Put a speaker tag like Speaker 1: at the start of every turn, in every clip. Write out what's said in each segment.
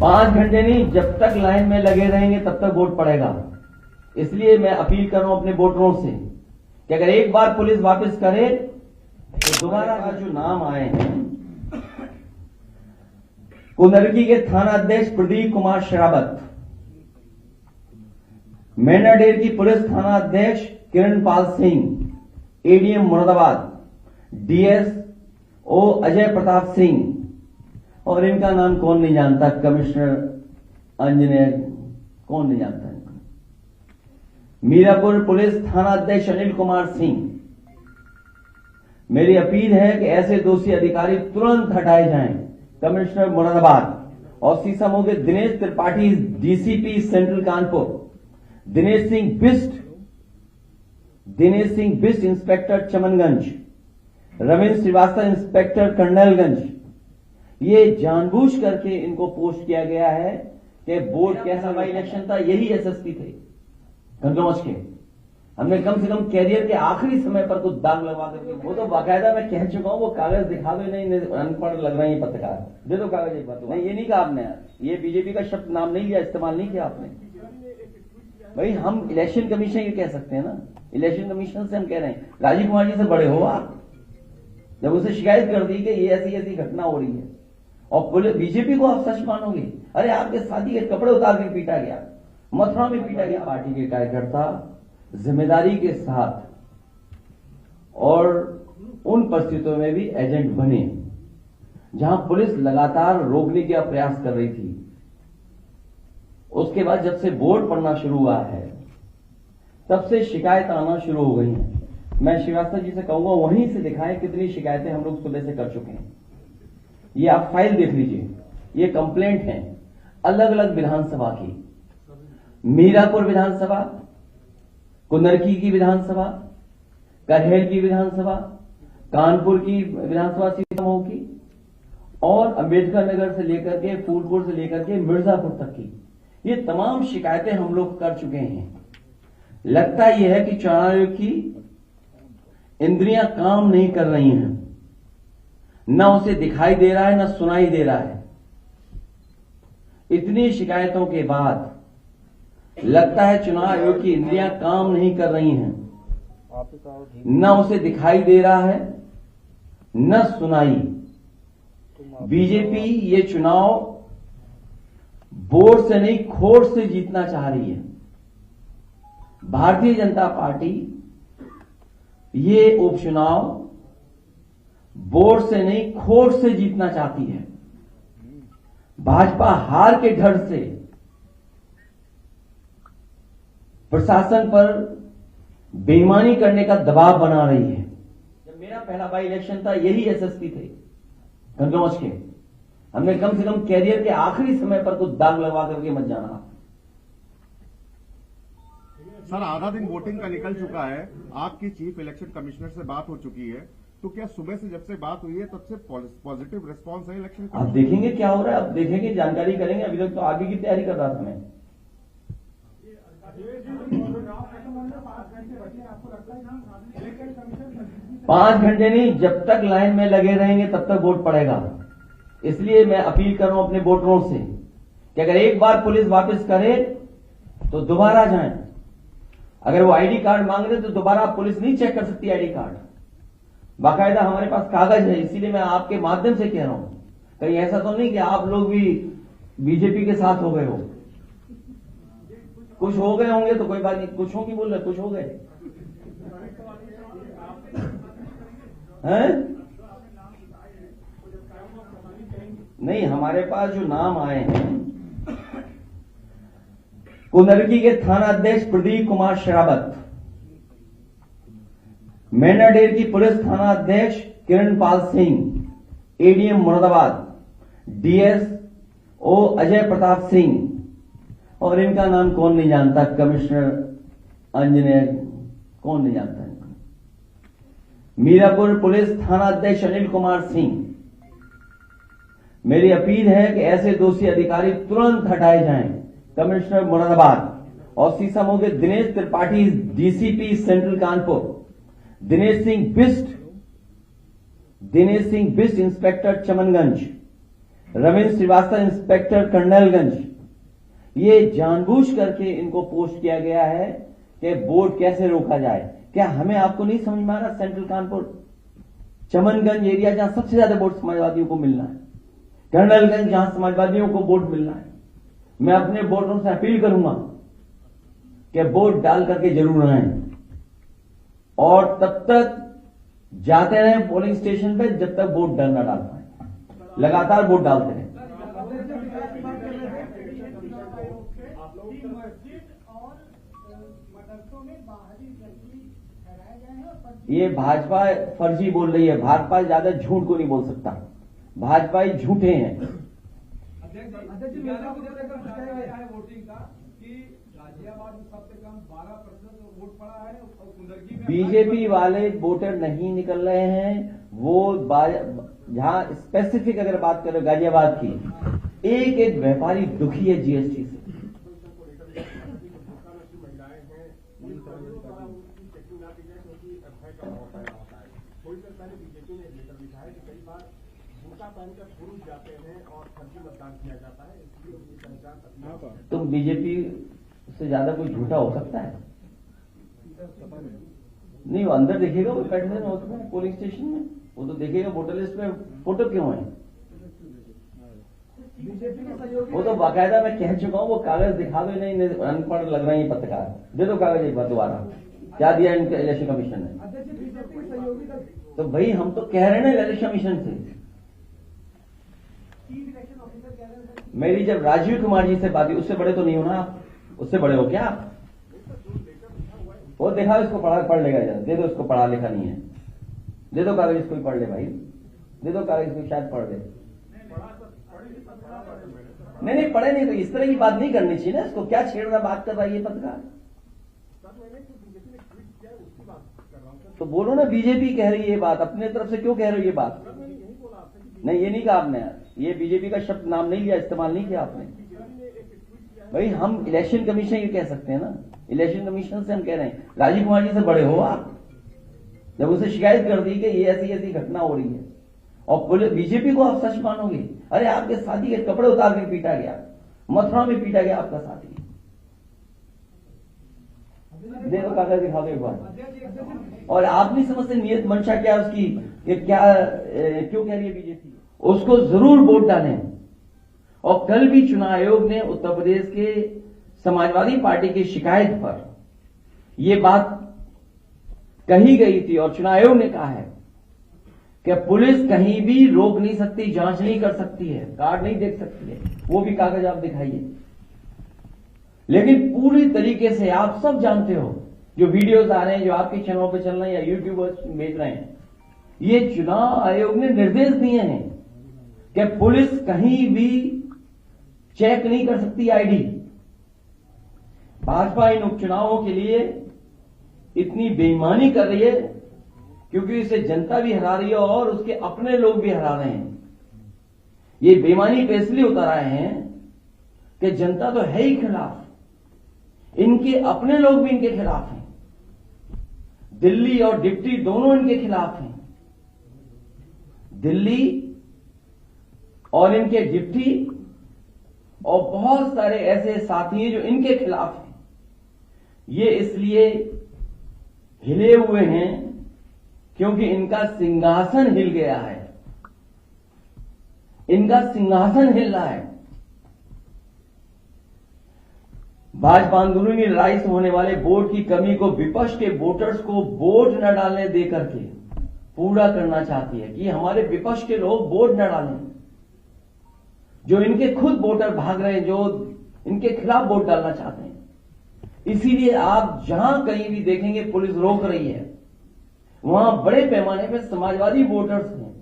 Speaker 1: 5 घंटे नहीं, जब तक लाइन में लगे रहेंगे तब तक वोट पड़ेगा। इसलिए मैं अपील कर रहा हूं अपने वोटरों से कि अगर एक बार पुलिस वापस करे तो दोबारा का जो नाम आए हैं, कुंदरकी के थाना अध्यक्ष प्रदीप कुमार शरावत, मेनाडेर की पुलिस थाना अध्यक्ष किरणपाल सिंह, एडीएम मुरादाबाद डीएसओ अजय प्रताप सिंह, और इनका नाम कौन नहीं जानता, कमिश्नर इंजीनियर, कौन नहीं जानता इनको, मीरापुर पुलिस थाना अध्यक्ष अनिल कुमार सिंह। मेरी अपील है कि ऐसे दोषी अधिकारी तुरंत हटाए जाएं। कमिश्नर मुरादाबाद और सीसामऊ के Dinesh Tripathi DCP central Kanpur, Dinesh Singh Bisht inspector Chamanganj, Ravindra Srivastava inspector Colonelganj, ये जानबूझ करके इनको पोस्ट किया गया है कि बोर्ड कैसा बाई इलेक्शन था, यही एसएसपी थे कंट्रोमच के। हमने कम से कम कैरियर के आखिरी समय पर कुछ दाग लगवा करके, वो तो बाकायदा मैं कह चुका हूं, वो कागज दिखावे नहीं, अनपढ़ लग रहे हैं पत्रकार, दे दो कागज एक बार। नहीं, ये नहीं कहा आपने, ये बीजेपी का शब्द नाम नहीं लिया, इस्तेमाल नहीं किया आपने। भाई हम इलेक्शन कमीशन ये कह सकते हैं ना, इलेक्शन कमीशन से हम कह रहे हैं, राजीव कुमार जी से बड़े हो आप, जब उसे शिकायत कर दी कि ये ऐसी ऐसी घटना हो रही है और पुलिस बीजेपी को आप सच मानोगे? अरे आपके साथी के कपड़े उतार के पीटा गया, मथुरा में पीटा गया। पार्टी के कार्यकर्ता जिम्मेदारी के साथ और उन परिस्थितियों में भी एजेंट बने जहां पुलिस लगातार रोकने का प्रयास कर रही थी। उसके बाद जब से बोर्ड पढ़ना शुरू हुआ है तब से शिकायत आना शुरू हो गई हैं। मैं श्रीवास्तव जी से कहूंगा वहीं से दिखाएं कितनी शिकायतें हम लोग सुबह से कर चुके हैं। ये आप फाइल देख लीजिए, ये कंप्लेंट है अलग अलग विधानसभा की, मीरापुर विधानसभा, कुंदरकी की विधानसभा, करहेल की विधानसभा, कानपुर की विधानसभा सीतामऊ की, और अंबेडकर नगर से लेकर के फूलपुर से लेकर के मिर्जापुर तक की। ये तमाम शिकायतें हम लोग कर चुके हैं। लगता यह है कि चुनाव आयोग की इंद्रियां काम नहीं कर रही हैं, न उसे दिखाई दे रहा है न सुनाई दे रहा है। इतनी शिकायतों के बाद लगता है चुनाव आयोग की इंद्रियां काम नहीं कर रही हैं, न उसे दिखाई दे रहा है न सुनाई। बीजेपी ये चुनाव बोर्ड से नहीं खोट से जीतना चाह रही है। भारतीय जनता पार्टी ये उपचुनाव बोर्ड से नहीं खोट से जीतना चाहती है। भाजपा हार के डर से प्रशासन पर बेईमानी करने का दबाव बना रही है। जब मेरा पहला बाई इलेक्शन था यही एसएसपी थे कंट्रोमच के। हमने कम से कम कैरियर के आखिरी समय पर कुछ दाग लगवा करके मत जाना।
Speaker 2: सर आधा दिन वोटिंग का निकल चुका है, आपकी चीफ इलेक्शन कमिश्नर से बात हो चुकी है, तो क्या सुबह से जब से बात हुई है तब से पॉजिटिव रिस्पांस है इलेक्शन का?
Speaker 1: आप देखेंगे क्या हो रहा है, आप देखेंगे, जानकारी करेंगे। अभी तक तो आगे की तैयारी कर रहा था मैं। पांच घंटे नहीं, जब तक लाइन में लगे रहेंगे तब तक वोट पड़ेगा। इसलिए मैं अपील कर रहा हूं अपने वोटरों से कि अगर एक बार पुलिस वापस करे तो दोबारा जाएं। अगर वो आईडी कार्ड मांग रहे तो दोबारा पुलिस नहीं चेक कर सकती आईडी कार्ड। बाकायदा हमारे पास कागज है, इसीलिए मैं आपके माध्यम से कह रहा हूं, कहीं ऐसा तो नहीं कि आप लोग भी बीजेपी के साथ हो गए हो। कुछ हो गए होंगे तो कोई बात नहीं, कुछ हो की बोल रहे, कुछ हो गए हैं? नहीं, हमारे पास जो नाम आए हैं, कुंदरकी के थाना अध्यक्ष प्रदीप कुमार शरावत, मेनाडेर की पुलिस थाना अध्यक्ष किरणपाल सिंह, एडीएम मुरादाबाद डीएसओ अजय प्रताप सिंह, और इनका नाम कौन नहीं जानता, कमिश्नर इंजीनियर, कौन नहीं जानता इनको, मीरापुर पुलिस थाना अध्यक्ष अनिल कुमार सिंह। मेरी अपील है कि ऐसे दोषी अधिकारी तुरंत हटाए जाएं। कमिश्नर मुरादाबाद और सीसामऊ के Dinesh Tripathi DCP central Kanpur, Dinesh Singh Bisht inspector Chamanganj, Ramesh Srivastava inspector Colonelganj, ये जानबूझ करके इनको पोस्ट किया गया है कि वोट कैसे रोका जाए। क्या हमें आपको नहीं समझ में आ रहा? सेंट्रल कानपुर चमनगंज एरिया जहां सबसे ज्यादा वोट समाजवादियों को मिलना है, कर्नलगंज जहां समाजवादियों को वोट मिलना है, मैं अपने वोटरों से अपील करूंगा कि वोट डाल करके जरूर आए और तब तक जाते रहे पोलिंग स्टेशन पे जब तक वोट न डाल पाए। लगातार वोट डालते रहे। ये भाजपा फर्जी बोल रही है। भाजपा ज्यादा झूठ को नहीं बोल सकता। भाजपा ही झूठे हैं। बीजेपी वाले वोटर नहीं निकल रहे हैं। वो जहां स्पेसिफिक अगर बात करें गाजियाबाद की, एक एक व्यापारी दुखी है जीएसटी से। तुम बीजेपी से ज्यादा कोई झूठा हो सकता है? नहीं, वो अंदर देखेगा, वो बैठने में होता है पोलिंग स्टेशन में, वो तो देखेगा वोटर लिस्ट में फोटो क्यों है। वो तो बाकायदा मैं कह चुका हूं, वो कागज दिखा दो। नहीं अनपढ़ लग रहे हैं ये पत्रकार, दे दो कागज एक बार दोबारा। क्या दिया इनके इलेक्शन कमीशन ने? तो भाई हम तो कह रहे हैं ना इलेक्शन कमीशन से। मेरी जब राजीव कुमार जी से बात हुई, उससे बड़े तो नहीं हो ना आप? उससे बड़े हो क्या आप? वो देखा, इसको पढ़ लेगा जरा, दे दो इसको, पढ़ा लिखा नहीं है, दे दो कागज इसको, पढ़ ले भाई, दे दो कागज इसको, शायद पढ़ ले। नहीं पढ़े नहीं तो इस तरह की बात नहीं करनी चाहिए ना। इसको क्या छेड़ रहा, बात कर रहा है ये पत्रकार? तो बोलो ना, बीजेपी कह रही है ये बात, अपने तरफ से क्यों कह रहे हो ये बात? नहीं, ये नहीं कहा आपने, ये बीजेपी का शब्द नाम नहीं लिया, इस्तेमाल नहीं किया आपने। भाई हम इलेक्शन कमीशन ये कह सकते हैं ना, इलेक्शन कमीशन से हम कह रहे हैं। राजीव कुमार जी से बड़े हो आप? जब उसे शिकायत कर दी कि ये ऐसी ऐसी घटना हो रही है और बीजेपी को आप सच मानोगे? अरे आपके साथी के कपड़े उतार के पीटा गया, मथुरा में पीटा गया आपका साथी। देखो कागज दिखा दो एक बार। और आप नहीं समझते नियत मंशा क्या उसकी, कि क्या क्यों कह रही है बीजेपी? उसको जरूर वोट डालें। और कल भी चुनाव आयोग ने उत्तर प्रदेश के समाजवादी पार्टी की शिकायत पर यह बात कही गई थी और चुनाव आयोग ने कहा है कि पुलिस कहीं भी रोक नहीं सकती, जांच नहीं कर सकती है, कार्ड नहीं देख सकती है। वो भी कागज आप दिखाइए। लेकिन पूरी तरीके से आप सब जानते हो, जो वीडियोस आ रहे हैं, जो आपके चैनलों पे चल रहे हैं या यूट्यूबर्स भेज रहे हैं, ये चुनाव आयोग ने निर्देश दिए हैं कि पुलिस कहीं भी चेक नहीं कर सकती आईडी। भाजपा इन उपचुनावों के लिए इतनी बेईमानी कर रही है क्योंकि इसे जनता भी हरा रही है और उसके अपने लोग भी हरा रहे हैं। ये बेईमानी पे इसलिए उतर आए हैं कि जनता तो है ही खिलाफ, इनके अपने लोग भी इनके खिलाफ हैं। दिल्ली और डिप्टी दोनों इनके खिलाफ हैं। दिल्ली और इनके डिप्टी और बहुत सारे ऐसे साथी हैं जो इनके खिलाफ हैं। ये इसलिए हिले हुए हैं क्योंकि इनका सिंहासन हिल गया है। इनका सिंहासन हिल रहा है। भाजपा आंदोलनी लड़ाई से होने वाले वोट की कमी को विपक्ष के वोटर्स को वोट न डालने देकर के पूरा करना चाहती है कि हमारे विपक्ष के लोग वोट न डालें। जो इनके खुद वोटर भाग रहे हैं, जो इनके खिलाफ वोट डालना चाहते हैं। इसीलिए आप जहां कहीं भी देखेंगे पुलिस रोक रही है, वहां बड़े पैमाने पर समाजवादी वोटर्स हैं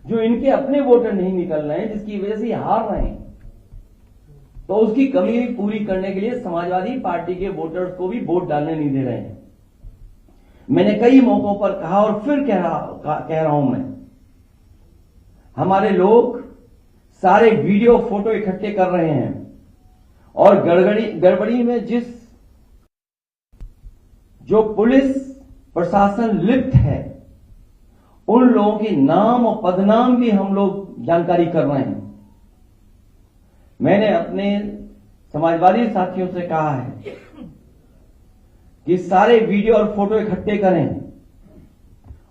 Speaker 1: जो इनके अपने वोटर नहीं निकल रहे हैं, जिसकी वजह से हार रहे हैं। तो उसकी कमी पूरी करने के लिए समाजवादी पार्टी के वोटर्स को भी वोट डालने नहीं दे रहे हैं। मैंने कई मौकों पर कहा और फिर कह रहा हूं मैं, हमारे लोग सारे वीडियो फोटो इकट्ठे कर रहे हैं और गड़बड़ी में जो पुलिस प्रशासन लिप्त है, उन लोगों के नाम और पदनाम भी हम लोग जानकारी कर रहे हैं। मैंने अपने समाजवादी साथियों से कहा है कि सारे वीडियो और फोटो इकट्ठे करें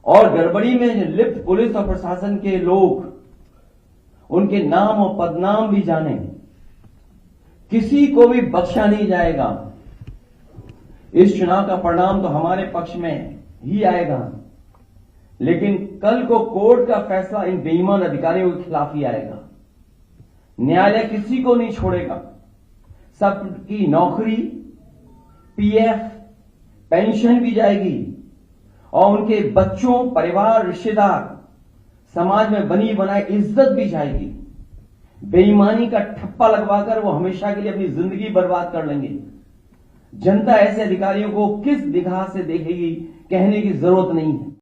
Speaker 1: और गड़बड़ी में लिप्त पुलिस और प्रशासन के लोग उनके नाम और पदनाम भी जानें। किसी को भी बख्शा नहीं जाएगा। इस चुनाव का परिणाम तो हमारे पक्ष में ही आएगा, लेकिन कल को कोर्ट का फैसला इन बेईमान अधिकारियों के खिलाफ ही आएगा। न्यायालय किसी को नहीं छोड़ेगा। सबकी नौकरी, पीएफ, पेंशन भी जाएगी और उनके बच्चों, परिवार, रिश्तेदार, समाज में बनी बनाई इज्जत भी जाएगी। बेईमानी का ठप्पा लगवाकर वो हमेशा के लिए अपनी जिंदगी बर्बाद कर लेंगे। जनता ऐसे अधिकारियों को किस निगाह से देखेगी, कहने की जरूरत नहीं है।